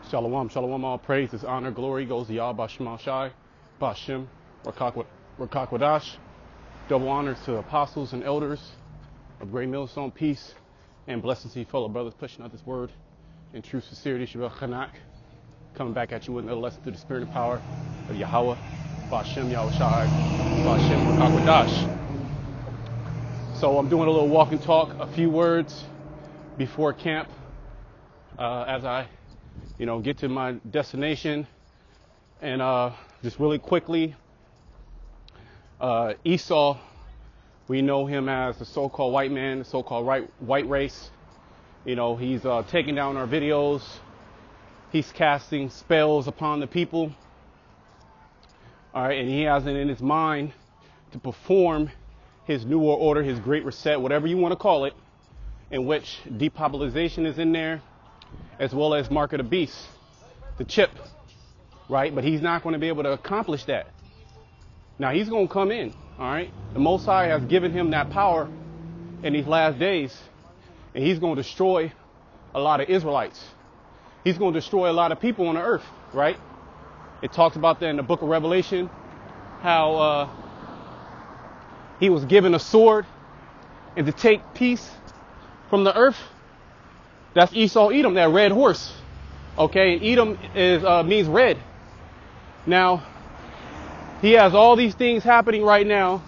Shalom, shalom, all praises, honor, glory goes to Yah, Bashim Shai, Bashim, Rakakwadash. Double honors to apostles and elders of Great Millstone, peace and blessings to you fellow brothers pushing out this word in true sincerity. Shabbat Chanak, coming back at you with another lesson through the spirit and power of Yahweh, Bashim Yahweh Shai, Bashim Rakakwadash. So I'm doing a little walk and talk, a few words before camp as I get to my destination. And just really quickly, Esau, we know him as the so-called white man, the so-called white race. He's taking down our videos. He's casting spells upon the people. All right, and he has it in his mind to perform his New World Order, his Great Reset, whatever you want to call it, in which depopulation is in there, as well as Mark of the Beast, the chip, right? But he's not going to be able to accomplish that. Now he's going to come in, all right? The Most High has given him that power in these last days, and he's going to destroy a lot of Israelites. He's going to destroy a lot of people on the earth, right? It talks about that in the book of Revelation, how he was given a sword and to take peace from the earth. That's Esau Edom, that red horse. Okay, and Edom means red. Now, he has all these things happening right now,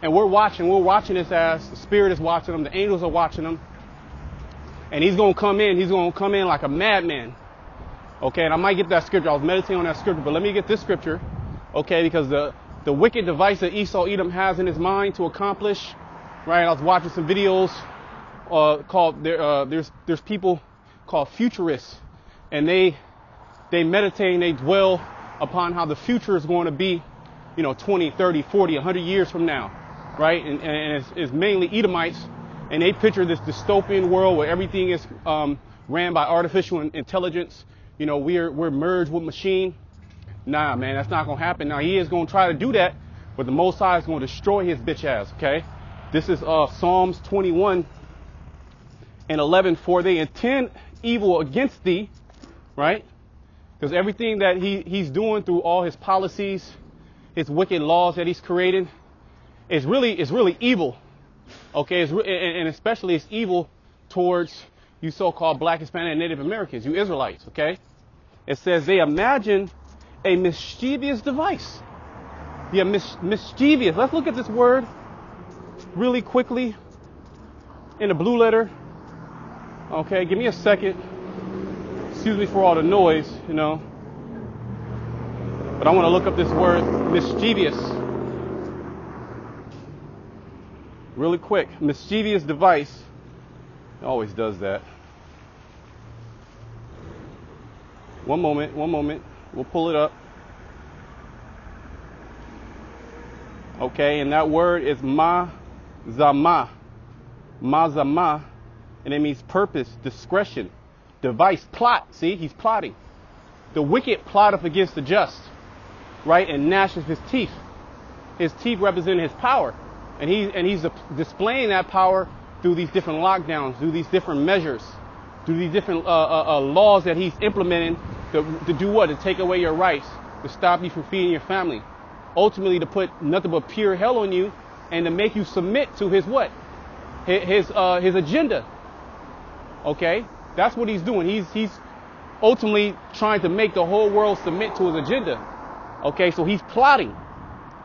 and we're watching this as the Spirit is watching them, the angels are watching them, and he's going to come in like a madman. Okay, and I might get that scripture. I was meditating on that scripture, but let me get this scripture, okay, because the wicked device that Esau Edom has in his mind to accomplish, right? I was watching some videos called there's people called futurists, and they meditate and they dwell upon how the future is going to be, 20, 30, 40, 100 years from now, right? And it's mainly Edomites, and they picture this dystopian world where everything is ran by artificial intelligence. We're merged with machine. Nah, man, that's not going to happen. Now, he is going to try to do that, but the Most High is going to destroy his bitch ass, okay? This is Psalms 21 and 11. For they intend evil against thee, right? Because everything that he's doing through all his policies, his wicked laws that he's created, is really evil, okay? And especially it's evil towards you so-called Black, Hispanic, and Native Americans, you Israelites, okay? It says they imagine a mischievous device. Yeah, mischievous. Let's look at this word really quickly in the blue letter. Okay, give me a second. Excuse me for all the noise, But I want to look up this word, mischievous. Really quick. Mischievous device. It always does that. One moment. We'll pull it up. Okay, and that word is mazama. Mazama. And it means purpose, discretion, device, plot. See, he's plotting. The wicked plotteth against the just, right? And gnashes his teeth. His teeth represent his power. And he's displaying that power through these different lockdowns, through these different measures, through these different laws that he's implementing to do what? To take away your rights, to stop you from feeding your family. Ultimately, to put nothing but pure hell on you and to make you submit to his what? His agenda. Okay, that's what he's doing. He's ultimately trying to make the whole world submit to his agenda. Okay, so he's plotting.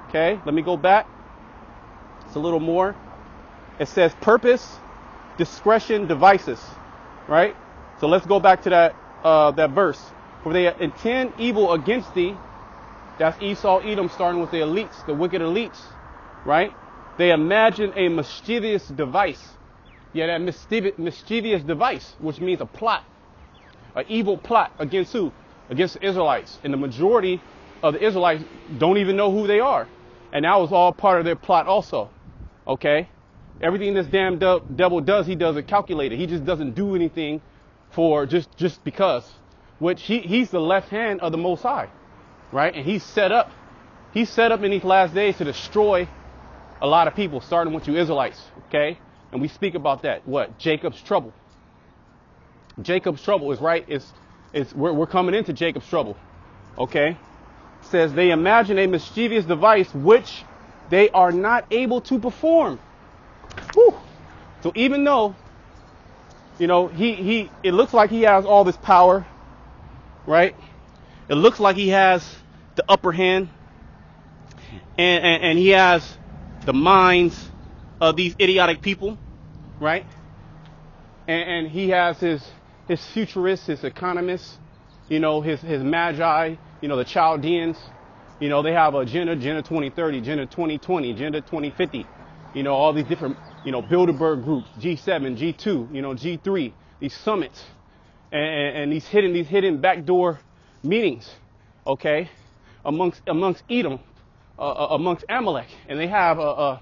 Okay, let me go back. It's a little more. It says purpose, discretion, devices. Right. So let's go back to that verse. For they intend evil against thee. That's Esau Edom, starting with the elites, the wicked elites. Right. They imagine a mischievous device. Yeah, that mischievous device, which means a plot, an evil plot against who? Against the Israelites. And the majority of the Israelites don't even know who they are. And that was all part of their plot also. Okay? Everything this damn devil does, he does it calculated. He just doesn't do anything for just because. Which he's the left hand of the Most High. Right? And he's set up in these last days to destroy a lot of people, starting with you Israelites. Okay? And we speak about that. What? Jacob's trouble. Jacob's trouble is right. It's we're coming into Jacob's trouble. Okay? It says they imagine a mischievous device which they are not able to perform. Whew. So even though, you know, it looks like he has all this power, right? It looks like he has the upper hand, and he has the minds of these idiotic people, right? And he has his futurists, his economists, you know, his magi, you know, the Chaldeans. You know, they have Agenda 2030, Agenda 2020, Agenda 2050, you know, all these different, you know, Bilderberg groups, G7, G2, you know, G3, these summits, and these hidden backdoor meetings, okay, amongst Edom, amongst Amalek, and they have a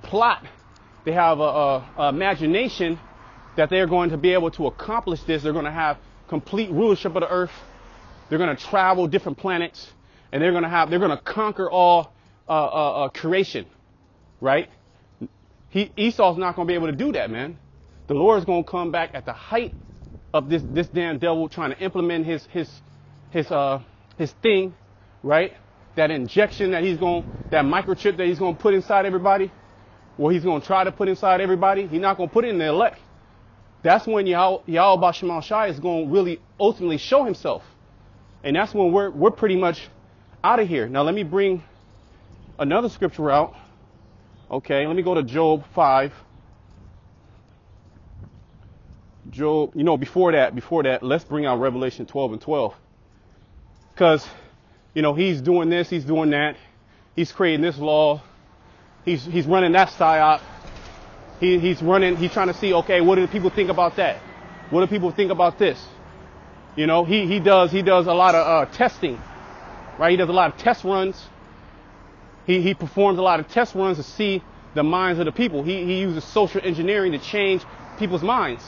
plot. They have a imagination that they're going to be able to accomplish this. They're going to have complete rulership of the earth. They're going to travel different planets, and they're going to conquer all creation, right? Esau's not going to be able to do that, man. The Lord is going to come back at the height of this damn devil trying to implement his thing, right? That injection that that microchip that he's going to put inside everybody, or he's going to try to put inside everybody. He's not going to put it in the elect. That's when Yahweh B'Shem Shai is going to really ultimately show himself. And that's when we're pretty much out of here. Now let me bring another scripture out. Okay, let me go to Job 5. Job, you know, before that, let's bring out Revelation 12 and 12. Because, you know, he's doing this, he's doing that. He's creating this law. He's running that psyop. He's trying to see, okay, what do the people think about that? What do people think about this? You know, he does a lot of testing, right? He does a lot of test runs. He performs a lot of test runs to see the minds of the people. He uses social engineering to change people's minds.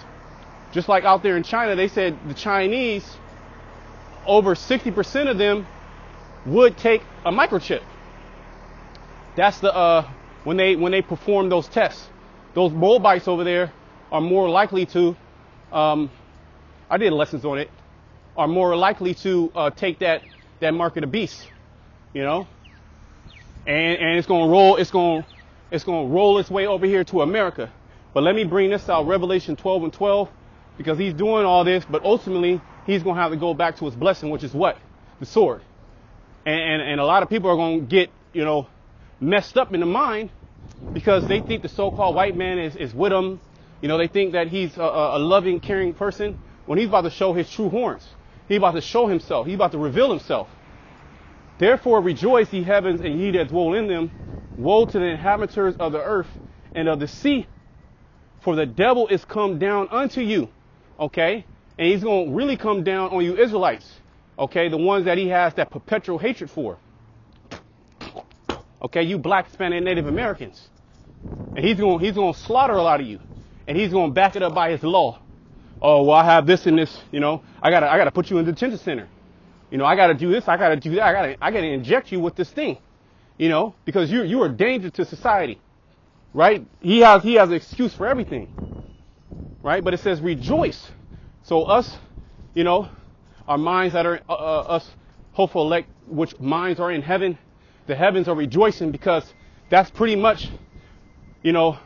Just like out there in China, they said the Chinese, over 60% of them would take a microchip. That's when they perform those tests. Those Moabites over there are more likely to, I did lessons on it, are more likely to take that mark of the beast, you know, and it's gonna roll its way over here to America. But let me bring this out, Revelation 12 and 12, because he's doing all this, but ultimately he's gonna have to go back to his blessing, which is what? The sword. And a lot of people are gonna get, you know, messed up in the mind because they think the so-called white man is with them. You know, they think that he's a loving, caring person when he's about to show his true horns. He's about to show himself. He's about to reveal himself. Therefore rejoice, ye heavens, and ye that dwell in them. Woe to the inhabitants of the earth and of the sea, for the devil is come down unto you. Okay? And he's going to really come down on you Israelites. Okay? The ones that he has that perpetual hatred for. Okay? You black, Hispanic, Native Americans. And he's going to slaughter a lot of you. And he's going to back it up by his law. Oh, well, I have this and this, you know, I gotta put you in the detention center. You know, I gotta do this, I gotta do that, I gotta inject you with this thing, you know, because you are a danger to society, right? He has an excuse for everything, right? But it says rejoice. So us, you know, our minds that are us hopeful elect, which minds are in heaven, the heavens are rejoicing because that's pretty much, you know,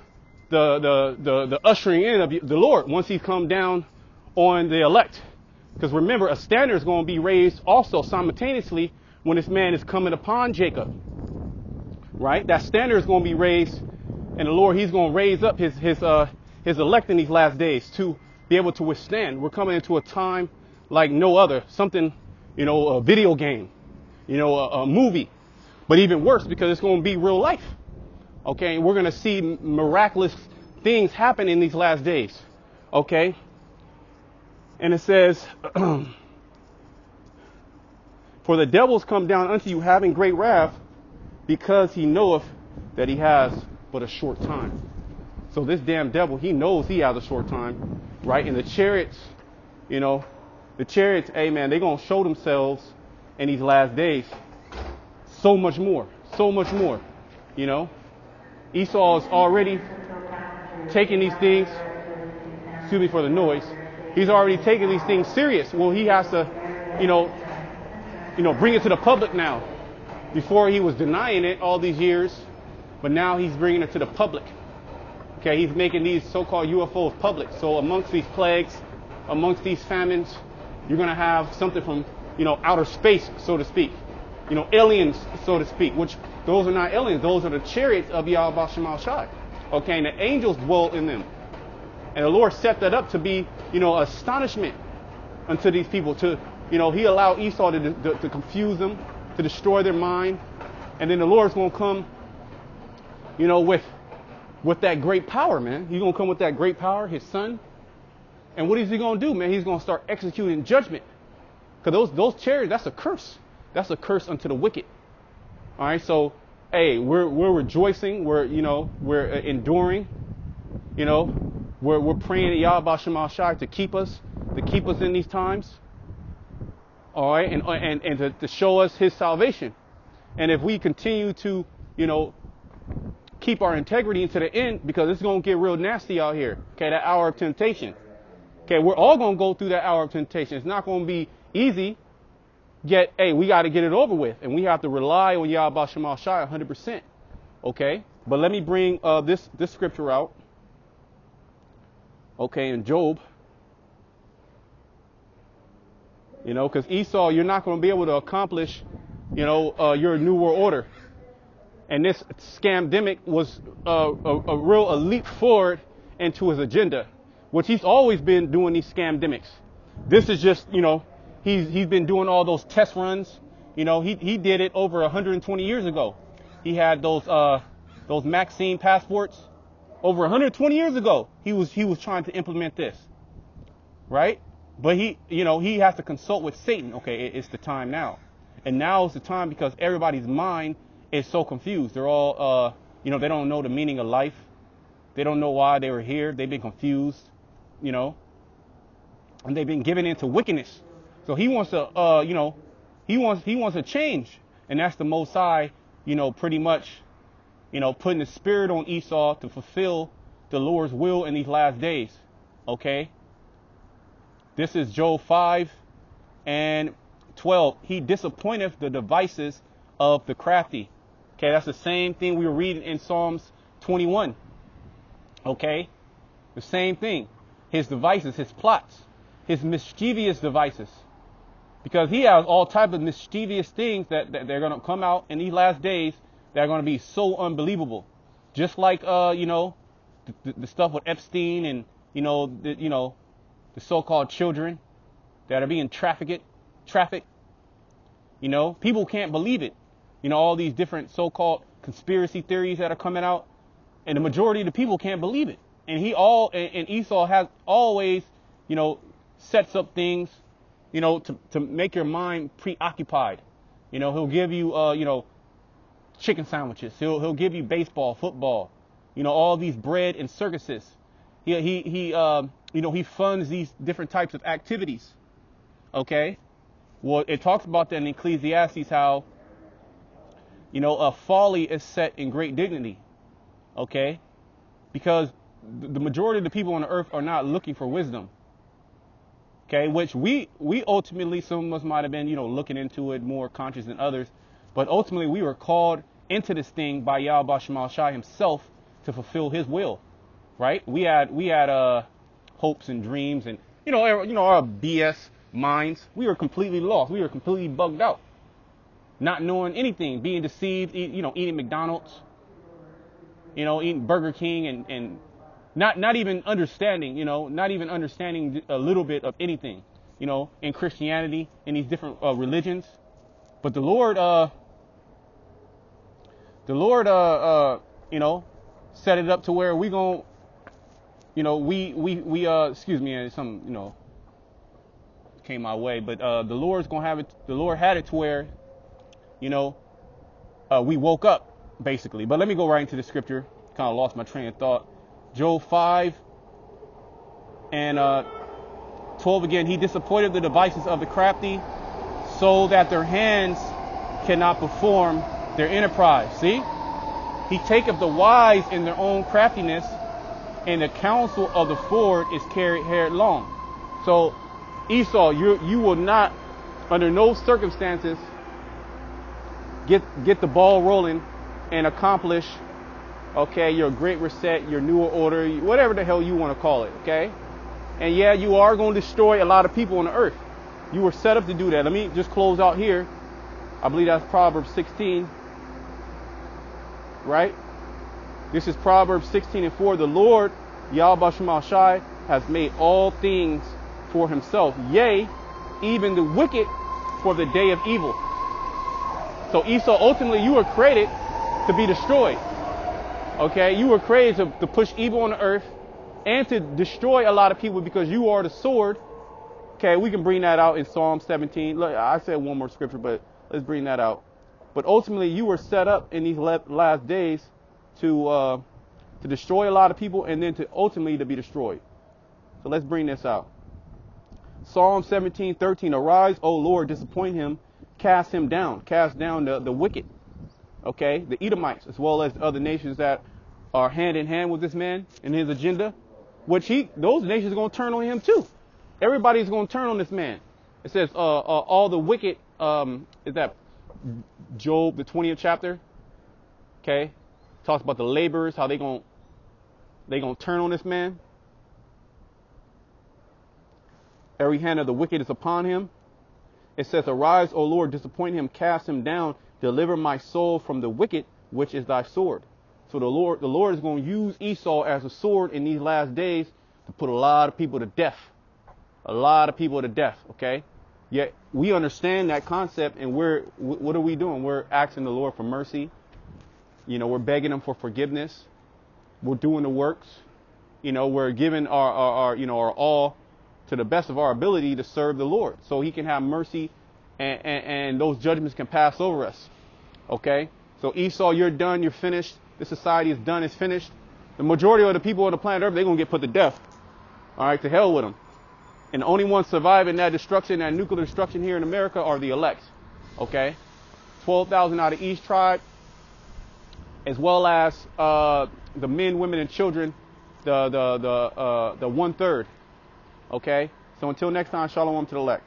the ushering in of the Lord once he's come down on the elect. Because remember, a standard is going to be raised also simultaneously when this man is coming upon Jacob. Right? That standard is going to be raised, and the Lord, he's going to raise up his elect in these last days to be able to withstand. We're coming into a time like no other. Something, you know, a video game, you know, a movie. But even worse, because it's going to be real life. Okay, and we're going to see miraculous things happen in these last days. Okay, and it says, for the devils come down unto you having great wrath, because he knoweth that he has but a short time. So this damn devil, he knows he has a short time, right? And the chariots, you know, hey man, they're going to show themselves in these last days. So much more, you know. Esau is already taking these things, excuse me for the noise, He's already taking these things serious. Well, he has to, bring it to the public now. Before he was denying it all these years, but now he's bringing it to the public. Okay, he's making these so-called UFOs public. So amongst these plagues, amongst these famines, you're going to have something from, outer space, so to speak. Aliens, so to speak, which those are not aliens. Those are the chariots of Yahweh Shema Shai. Okay, and the angels dwell in them. And the Lord set that up to be, astonishment unto these people. To, he allowed Esau to confuse them, to destroy their mind. And then the Lord's going to come, with that great power, man. He's going to come with that great power, his son. And what is he going to do, man? He's going to start executing judgment. Because those chariots, that's a curse. That's a curse unto the wicked. All right, so, hey, we're rejoicing. We're enduring. We're praying to Yahweh Shema Shai to keep us in these times. All right, and to show us his salvation. And if we continue to, keep our integrity into the end, because it's going to get real nasty out here. Okay, that hour of temptation. Okay, we're all going to go through that hour of temptation. It's not going to be easy. Yet, hey, we got to get it over with. And we have to rely on Yahweh Shema Shai 100%. Okay, but let me bring this scripture out. Okay, in Job. Because Esau, you're not going to be able to accomplish, your new world order. And this scamdemic was a leap forward into his agenda, which he's always been doing these scamdemics. This is just, he's been doing all those test runs. He did it over 120 years ago. He had those Maxine passports over 120 years ago. He was trying to implement this, right? But he has to consult with Satan. Okay, it's the time now, and now is the time because everybody's mind is so confused. They're all, they don't know the meaning of life. They don't know why they were here. They've been confused, and they've been given into wickedness. So he wants to, he wants a change, and that's the Most High, pretty much, putting the spirit on Esau to fulfill the Lord's will in these last days. Okay. This is Job 5:12. He disappointeth the devices of the crafty. Okay, that's the same thing we were reading in Psalms 21. Okay, the same thing. His devices, his plots, his mischievous devices. Because he has all types of mischievous things that they're going to come out in these last days that are going to be so unbelievable. Just like, the stuff with Epstein and, the so-called children that are being trafficked. People can't believe it. All these different so-called conspiracy theories that are coming out, and the majority of the people can't believe it. And Esau has always, sets up things, to make your mind preoccupied. He'll give you, chicken sandwiches. He'll give you baseball, football, all these bread and circuses. He funds these different types of activities. Okay. Well, it talks about that in Ecclesiastes, how, a folly is set in great dignity. Okay. Because the majority of the people on the earth are not looking for wisdom. Okay. Which we ultimately, some of us might have been, looking into it more conscious than others. But ultimately we were called into this thing by Yahweh Shema Shai himself to fulfill his will. Right. We had hopes and dreams and, our BS minds. We were completely lost. We were completely bugged out. Not knowing anything, being deceived, eating McDonald's, eating Burger King and not even understanding, a little bit of anything, in Christianity, in these different religions. But the Lord, set it up to where we gon', excuse me, some, came my way, but the Lord's gonna have it. The Lord had it to where, we woke up basically. But let me go right into the scripture. Kind of lost my train of thought. Job 5:12 again. He disappointed the devices of the crafty, so that their hands cannot perform their enterprise. See, he taketh the wise in their own craftiness, and the counsel of the forward is carried headlong. So Esau, you will not, under no circumstances, get the ball rolling and accomplish, okay, your great reset, your newer order, whatever the hell you want to call it, okay? And yeah, you are going to destroy a lot of people on the earth. You were set up to do that. Let me just close out here. I believe that's Proverbs 16, right? This is Proverbs 16:4. The Lord, Yahweh Shema Shai, has made all things for himself. Yea, even the wicked for the day of evil. So Esau, ultimately, you were created to be destroyed. Okay, you were created to push evil on the earth and to destroy a lot of people because you are the sword. Okay, we can bring that out in Psalm 17. Look, I said one more scripture, but let's bring that out. But ultimately, you were set up in these last days to destroy a lot of people and then to ultimately to be destroyed. So let's bring this out. Psalm 17:13. Arise, O Lord, disappoint him, cast him down. Cast down the wicked. Okay, the Edomites, as well as other nations that are hand in hand with this man and his agenda, which those nations are going to turn on him too. Everybody's going to turn on this man. It says all the wicked, is that Job, the 20th chapter? Okay, talks about the laborers, how they going to turn on this man. Every hand of the wicked is upon him. It says, arise, O Lord, disappoint him, cast him down, deliver my soul from the wicked, which is thy sword. So the Lord is going to use Esau as a sword in these last days to put a lot of people to death. A lot of people to death, okay? Yet we understand that concept, and what are we doing? We're asking the Lord for mercy. You know, we're begging him for forgiveness. We're doing the works. You know, we're giving our all to the best of our ability to serve the Lord, so he can have mercy and those judgments can pass over us. Okay? So Esau, you're done, you're finished. This society is done, it's finished. The majority of the people on the planet Earth, they're going to get put to death. All right, to hell with them. And the only ones surviving that destruction, that nuclear destruction here in America are the elect. Okay? 12,000 out of each tribe, as well as the men, women, and children, the 1/3. Okay? So until next time, shalom to the elect.